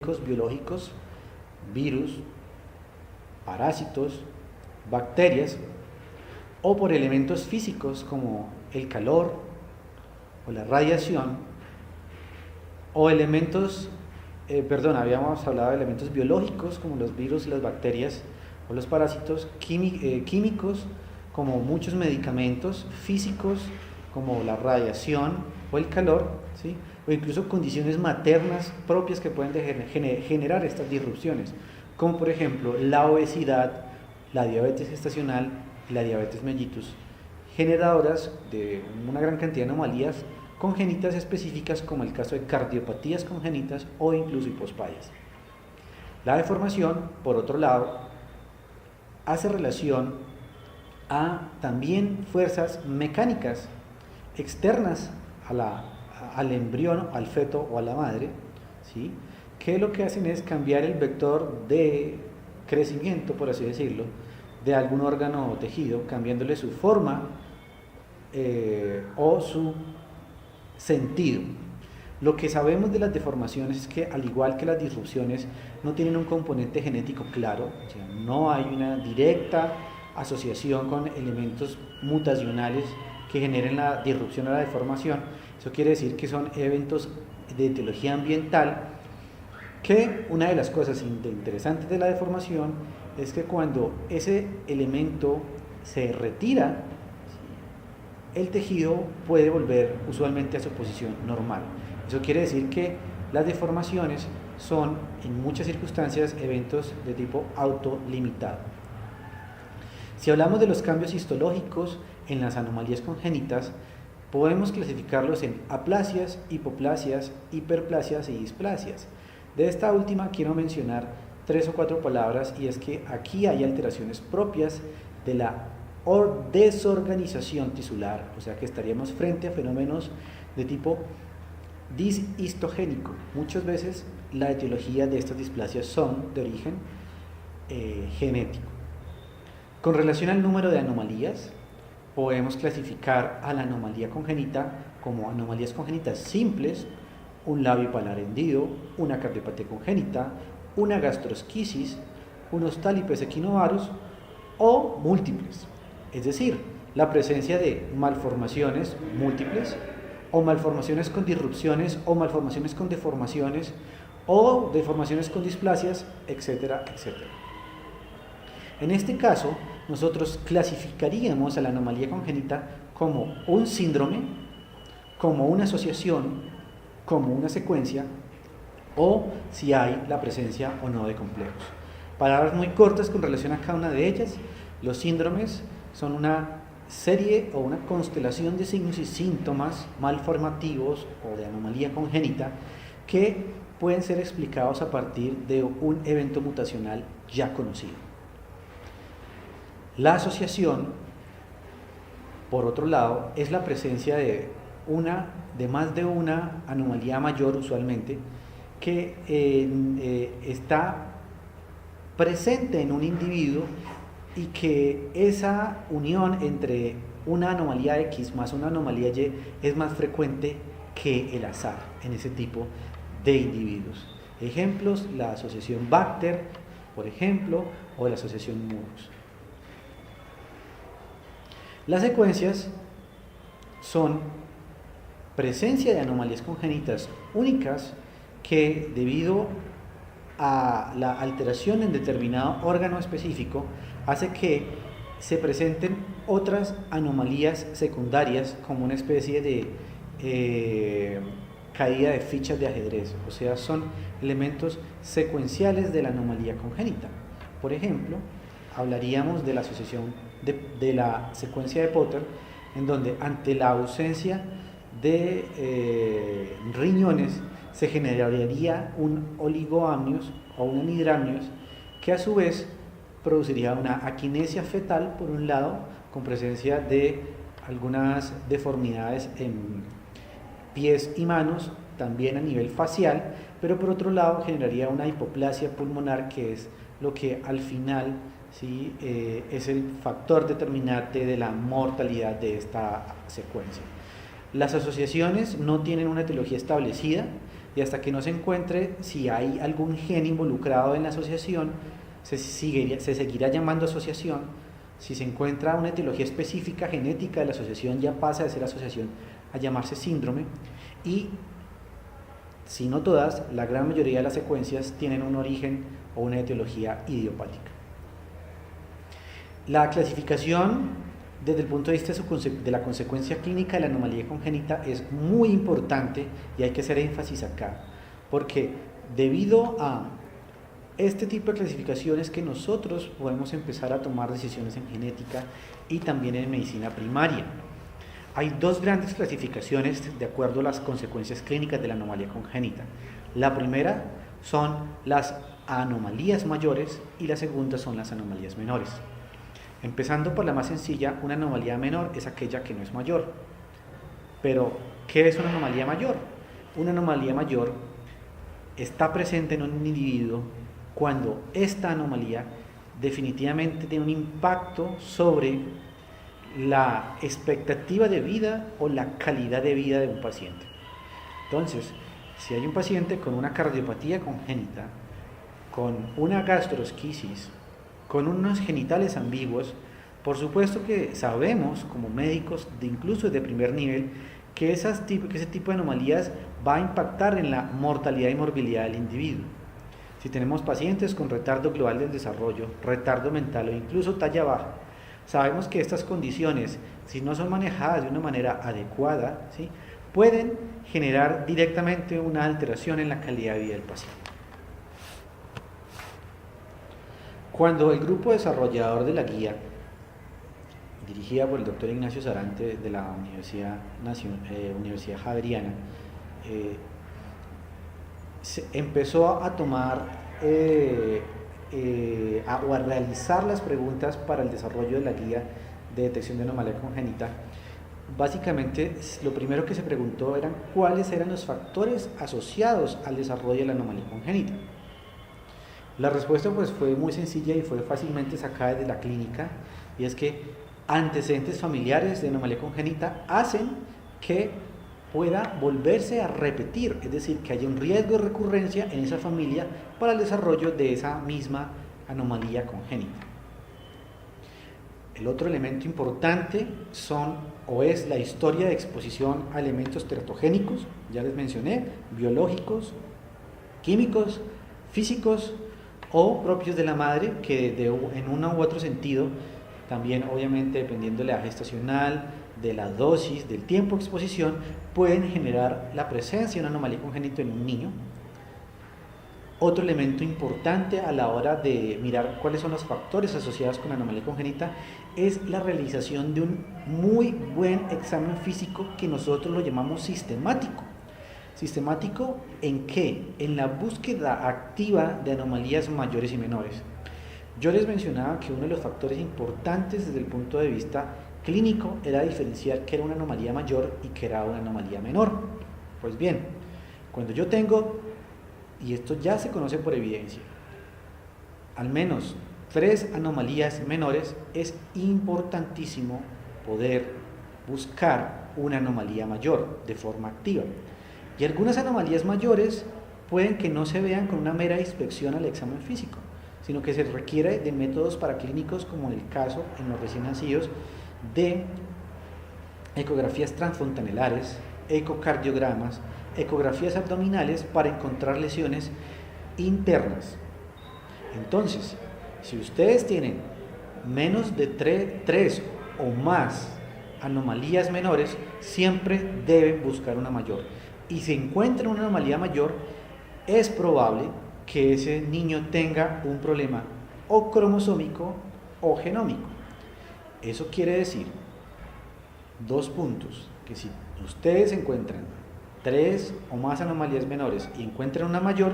biológicos, virus, parásitos, bacterias, o por elementos físicos como el calor o la radiación, o elementos, habíamos hablado de elementos biológicos como los virus, las bacterias o los parásitos, químicos como muchos medicamentos, físicos como la radiación o el calor, ¿sí? O incluso condiciones maternas propias que pueden generar estas disrupciones, como por ejemplo la obesidad, la diabetes gestacional y la diabetes mellitus, generadoras de una gran cantidad de anomalías congénitas específicas, como el caso de cardiopatías congénitas o incluso hipospadias. La deformación, por otro lado, hace relación a también fuerzas mecánicas externas al embrión, al feto o a la madre, ¿sí? Que lo que hacen es cambiar el vector de crecimiento, por así decirlo, de algún órgano o tejido, cambiándole su forma o su sentido. Lo que sabemos de las deformaciones es que, al igual que las disrupciones, no tienen un componente genético claro, o sea, no hay una directa asociación con elementos mutacionales que generen la disrupción o la deformación. Eso quiere decir que son eventos de etiología ambiental, que una de las cosas interesantes de la deformación es que cuando ese elemento se retira, el tejido puede volver usualmente a su posición normal. Eso quiere decir que las deformaciones son en muchas circunstancias eventos de tipo autolimitado. Si hablamos de los cambios histológicos en las anomalías congénitas, podemos clasificarlos en aplasias, hipoplasias, hiperplasias y displasias. De esta última quiero mencionar 3 o 4 palabras, y es que aquí hay alteraciones propias de la desorganización tisular, o sea que estaríamos frente a fenómenos de tipo dishistogénico. Muchas veces la etiología de estas displasias son de origen genético. Con relación al número de anomalías, podemos clasificar a la anomalía congénita como anomalías congénitas simples, un labio palar hendido, una cardiopatía congénita, una gastrosquisis, unos tálipes equinovarus, o múltiples, es decir, la presencia de malformaciones múltiples, o malformaciones con disrupciones, o malformaciones con deformaciones, o deformaciones con displasias, etcétera, etcétera. En este caso, nosotros clasificaríamos a la anomalía congénita como un síndrome, como una asociación, como una secuencia, o si hay la presencia o no de complejos. Palabras muy cortas con relación a cada una de ellas. Los síndromes son una serie o una constelación de signos y síntomas malformativos o de anomalía congénita que pueden ser explicados a partir de un evento mutacional ya conocido. La asociación, por otro lado, es la presencia de más de una anomalía mayor, usualmente, que está presente en un individuo, y que esa unión entre una anomalía X más una anomalía Y es más frecuente que el azar en ese tipo de individuos. Ejemplos: la asociación Bacter, por ejemplo, o la asociación Murus. Las secuencias son presencia de anomalías congénitas únicas que, debido a la alteración en determinado órgano específico, hace que se presenten otras anomalías secundarias, como una especie de caída de fichas de ajedrez. O sea, son elementos secuenciales de la anomalía congénita. Por ejemplo, hablaríamos de la asociación de la secuencia de Potter, en donde, ante la ausencia de riñones, se generaría un oligoamnios o un anhidramnios, que a su vez produciría una aquinesia fetal, por un lado, con presencia de algunas deformidades en pies y manos, también a nivel facial, pero por otro lado generaría una hipoplasia pulmonar, que es lo que al final, ¿sí?, es el factor determinante de la mortalidad de esta secuencia. Las asociaciones no tienen una etiología establecida, y hasta que no se encuentre si hay algún gen involucrado en la asociación, se seguirá llamando asociación. Si se encuentra una etiología específica genética de la asociación, ya pasa de ser asociación a llamarse síndrome, y si no todas, la gran mayoría de las secuencias tienen un origen o una etiología idiopática. La clasificación desde el punto de vista de la consecuencia clínica de la anomalía congénita es muy importante, y hay que hacer énfasis acá, porque debido a este tipo de clasificaciones que nosotros podemos empezar a tomar decisiones en genética y también en medicina primaria. Hay dos grandes clasificaciones de acuerdo a las consecuencias clínicas de la anomalía congénita. La primera son las anomalías mayores y la segunda son las anomalías menores. Empezando por la más sencilla, una anomalía menor es aquella que no es mayor. Pero, ¿qué es una anomalía mayor? Una anomalía mayor está presente en un individuo cuando esta anomalía definitivamente tiene un impacto sobre la expectativa de vida o la calidad de vida de un paciente. Entonces, si hay un paciente con una cardiopatía congénita, con una gastrosquisis, con unos genitales ambiguos, por supuesto que sabemos como médicos, incluso de primer nivel, que ese tipo de anomalías va a impactar en la mortalidad y morbilidad del individuo. Si tenemos pacientes con retardo global del desarrollo, retardo mental o incluso talla baja, sabemos que estas condiciones, si no son manejadas de una manera adecuada, ¿sí?, pueden generar directamente una alteración en la calidad de vida del paciente. Cuando el grupo desarrollador de la guía, dirigida por el doctor Ignacio Sarante de la Universidad Javeriana, empezó a tomar o a realizar las preguntas para el desarrollo de la guía de detección de anomalía congénita, básicamente lo primero que se preguntó eran cuáles eran los factores asociados al desarrollo de la anomalía congénita. La respuesta pues fue muy sencilla y fue fácilmente sacada de la clínica, y es que antecedentes familiares de anomalía congénita hacen que pueda volverse a repetir, es decir, que haya un riesgo de recurrencia en esa familia para el desarrollo de esa misma anomalía congénita. El otro elemento importante es la historia de exposición a elementos teratogénicos, ya les mencioné, biológicos, químicos, físicos o propios de la madre, que en uno u otro sentido, también obviamente dependiendo de la edad gestacional, de la dosis, del tiempo de exposición, pueden generar la presencia de una anomalía congénita en un niño. Otro elemento importante a la hora de mirar cuáles son los factores asociados con la anomalía congénita es la realización de un muy buen examen físico que nosotros lo llamamos sistemático. ¿Sistemático en qué? En la búsqueda activa de anomalías mayores y menores. Yo les mencionaba que uno de los factores importantes desde el punto de vista clínico era diferenciar qué era una anomalía mayor y qué era una anomalía menor. Pues bien, cuando yo tengo, y esto ya se conoce por evidencia, al menos 3 anomalías menores, es importantísimo poder buscar una anomalía mayor de forma activa. Y algunas anomalías mayores pueden que no se vean con una mera inspección al examen físico, sino que se requiere de métodos paraclínicos, como en el caso en los recién nacidos, de ecografías transfontanelares, ecocardiogramas, ecografías abdominales para encontrar lesiones internas. Entonces, si ustedes tienen menos de 3 o más anomalías menores, siempre deben buscar una mayor. Y si encuentran una anomalía mayor, es probable que ese niño tenga un problema o cromosómico o genómico. Eso quiere decir 2 puntos, que si ustedes encuentran 3 o más anomalías menores y encuentran una mayor,